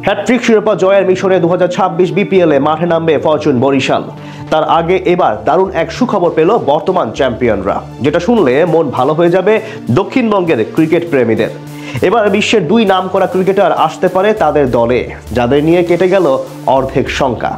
Hat trick শিরোপা জয়ের মিশনে 2026 বিপিএলে মাঠে নামবে ফরচুন বরিশাল। তার আগে এবার দারুণ এক সুখবর পেল বর্তমান চ্যাম্পিয়নরা, যেটা শুনলে মন ভালো হয়ে যাবে দক্ষিণবঙ্গের ক্রিকেট প্রেমীদের। এবার বিশ্বের দুই নামকরা ক্রিকেটার আসতে পারে তাদের দলে, যাদের নিয়ে কেটে গেল অর্ধেক শঙ্কা।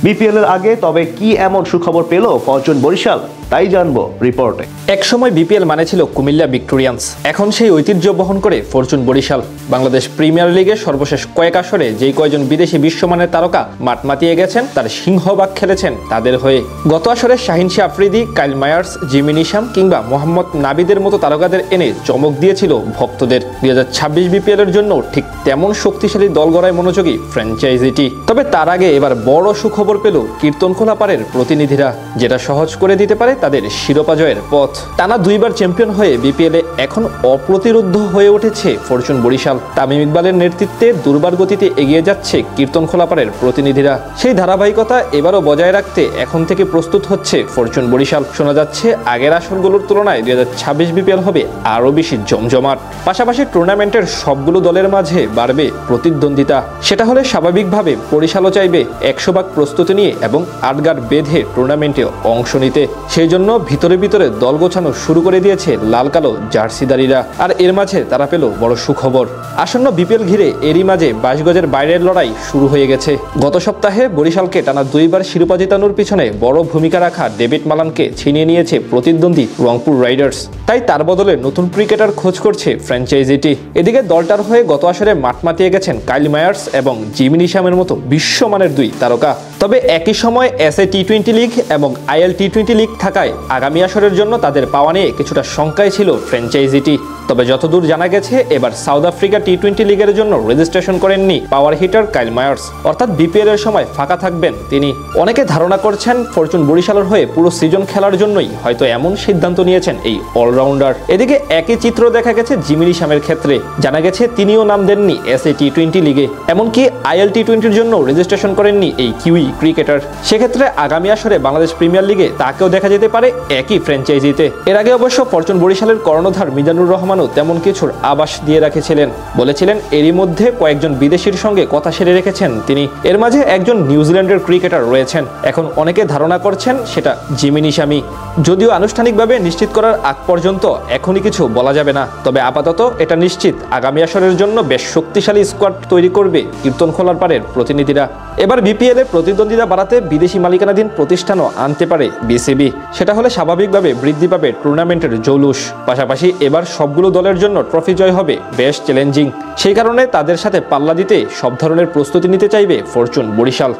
বিপিএল এর আগে তবে কি এমন সুখবর পেল ফরচুন বরিশাল, তাই জানবো রিপোর্টে। একসময় বিপিএল মানে ছিল কুমিল্লা ভিক্টোরিয়ান্স, এখন সেই ঐতিহ্য বহন করে ফরচুন বরিশাল। বাংলাদেশ প্রিমিয়ার লিগের সর্বশেষ কয়েক আসরে যেই কয়জন বিদেশি বিশ্বমানের তারকা মাঠ মাতিয়ে গেছেন, তার সিংহভাগ খেলেছেন তাদের হয়ে। গত আসরে Shaheen Shah Afridi, Kyle Mayers, Jimmy Neesham কিংবা মোহাম্মদ নাবিদের মতো তারকাদের এনে চমক দিয়েছিল ভক্তদের। 2026 বিপিএল এর জন্য ঠিক তেমন শক্তিশালী দল গড়ায় মনোযোগী ফ্র্যাঞ্চাইজিটি। তবে তার আগে এবার বড় সুখবর পেল কীর্তনখোলা পাড়ের প্রতিনিধিরা, যেটা সহজ করে দিতে পারে তাদের শিরোপা জয়ের পথ। টানা দুইবার চ্যাম্পিয়ন হয়ে বিপিএলে এখন অপ্রতিরোধ্য হয়ে উঠেছে ফরচুন বরিশাল। তামিম ইকবালের নেতৃত্বে দুর্বার গতিতে এগিয়ে যাচ্ছে কীর্তনখোলা পাড়ের প্রতিনিধিরা। সেই ধারাবাহিকতা এবারও বজায় রাখতে এখন থেকে প্রস্তুত হচ্ছে ফরচুন বরিশাল। শোনা যাচ্ছে আগের আসরগুলোর তুলনায় 2026 বিপিএল হবে আরও বেশি জমজমাট। পাশাপাশি টুর্নামেন্টের সবগুলো দলের মাঝে বাড়বে প্রতিদ্বন্দ্বিতা। সেটা হলে স্বাভাবিকভাবে বরিশালও চাইবে 100 ভাগ প্রস্তুতি নিয়ে এবং আটগার বেঁধে টুর্নামেন্টে অংশ নিতে। সেই জন্য ভিতরে ভিতরে দল গোছানো শুরু করে দিয়েছে লাল কালো জার্সিদারিরা। আর এর মাঝে তারা পেল বড় সুখবর। আসন্ন বিপিএল ঘিরে এরই মাঝে 22 গজের বাইরের লড়াই শুরু হয়ে গেছে। গত সপ্তাহে বরিশালকে টানা দুইবার শিরোপা জেতানোর পিছনে বড় ভূমিকা রাখা ডেভিড মালানকে ছিনিয়ে নিয়েছে প্রতিদ্বন্দ্বী রংপুর রাইডার্স। তাই তার বদলে নতুন ক্রিকেটার খোঁজ করছে ফ্র্যাঞ্চাইজিটি। এদিকে দলটার হয়ে গত আসরে মাঠ মাতিয়ে গেছেন কাইল মায়ার্স এবং জিমি নিশামের মতো বিশ্বমানের দুই তারকা। তবে একই সময় এসএ টি-20 লিগ এবং আইএল টি-20 লিগ থাকায় আগামী আসরের জন্য তাদের পাওয়া নিয়ে কিছুটা শঙ্কায় ছিল ফ্র্যাঞ্চাইজিটি। তবে যতদূর জানা গেছে, এবার সাউথ আফ্রিকা টি-20 লিগের জন্য রেজিস্ট্রেশন করেননি পাওয়ার হিটার কাইল মায়ার্স, অর্থাৎ বিপিএল এর সময় ফাঁকা থাকবেন তিনি। অনেকে ধারণা করছেন ফরচুন বরিশালের হয়ে পুরো সিজন খেলার জন্যই হয়তো এমন সিদ্ধান্ত নিয়েছেন এই অলরাউন্ডার। এদিকে একই চিত্র দেখা গেছে জিমি নিশামের ক্ষেত্রে। জানা গেছে তিনিও নাম দেননি এসএ টি-20 লিগে, এমনকি আইএল টি-20 জন্য রেজিস্ট্রেশন করেননি এই কিউই ক্রিকেটার। সেক্ষেত্রে আগামী আসরে বাংলাদেশ প্রিমিয়ার লিগে তাকেও দেখা যেতে পারে একই ফ্র্যাঞ্চাইজিতে। এর আগে অবশ্য ফরচুন বরিশালের কর্ণধার মিজানুর রহমানও তেমন কিছুর আভাস দিয়ে রেখেছিলেন। বলেছিলেন এরই মধ্যে কয়েকজন বিদেশির সঙ্গে কথা সেরে রেখেছেন তিনি। এর মাঝে একজন নিউজিল্যান্ডের ক্রিকেটার রয়েছেন। এখন অনেকে ধারণা করছেন সেটা জিমি নিশামি। যদিও আনুষ্ঠানিকভাবে নিশ্চিত করার আগ পর্যন্ত এখনই কিছু বলা যাবে না। তবে আপাতত এটা নিশ্চিত আগামী আসরের জন্য বেশ শক্তিশালী স্কোয়াড তৈরি করবে কীর্তনখোলার পাড়ের প্রতিনিধিরা। এবার বিপিএল এ প্রতিদ্বন্দ্বিতা বাড়াতে বিদেশি মালিকানাধীন প্রতিষ্ঠানও আনতে পারে বিসিবি। সেটা হলে স্বাভাবিকভাবে বৃদ্ধি পাবে টুর্নামেন্টের জৌলুস। পাশাপাশি এবার সবগুলো দলের জন্য ট্রফি জয় হবে বেশ চ্যালেঞ্জিং। সেই কারণে তাদের সাথে পাল্লা দিতে সব ধরনের প্রস্তুতি নিতে চাইবে ফরচুন বরিশাল।